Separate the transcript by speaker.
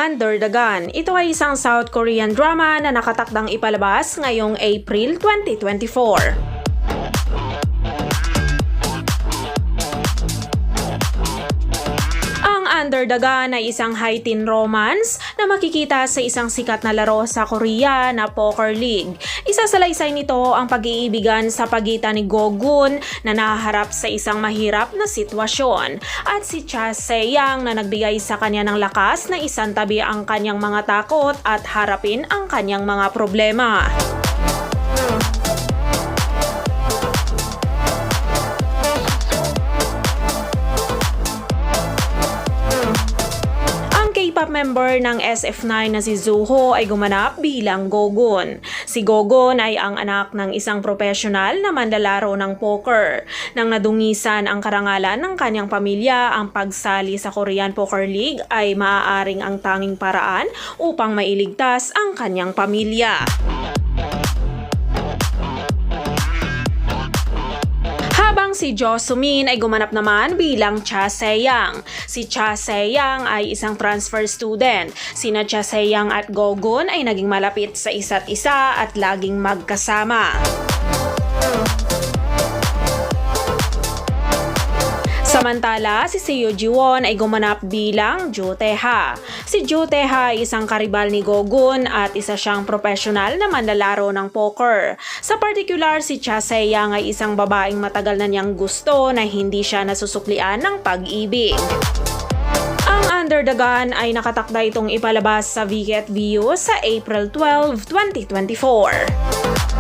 Speaker 1: Under the Gun. Ito ay isang South Korean drama na nakatakdang ipalabas ngayong April 2024. Under the Gun ay isang high-teen romance na makikita sa isang sikat na laro sa Korea na Poker League. Isasalaysay nito ang pag-iibigan sa pagitan ni Go-gun na nahaharap sa isang mahirap na sitwasyon at si Cha Se-young na nagbigay sa kanya ng lakas na isantabi ang kanyang mga takot at harapin ang kanyang mga problema. K-pop member ng SF9 na si Zuho ay gumanap bilang Go-gun. Si Go-gun ay ang anak ng isang profesional na manlalaro ng poker. Nang nadungisan ang karangalan ng kanyang pamilya, ang pagsali sa Korean Poker League ay maaaring ang tanging paraan upang mailigtas ang kanyang pamilya. Habang si Jo Sumin ay gumanap naman bilang Cha Se-young. Si Cha Se-young ay isang transfer student. Sina Cha Se-young at Go-gun ay naging malapit sa isa't isa at laging magkasama. Samantala, si Seo Ji-won ay gumanap bilang Jo Tae-ha. Si Jo Tae-ha ay isang karibal ni Go-gun at isa siyang profesional na manlalaro ng poker. Sa particular, si Cha Se-young ay isang babaeng matagal na niyang gusto na hindi siya nasusuklian ng pag-ibig. Ang Under the Gun ay nakatakda itong ipalabas sa VKT View sa April 12, 2024.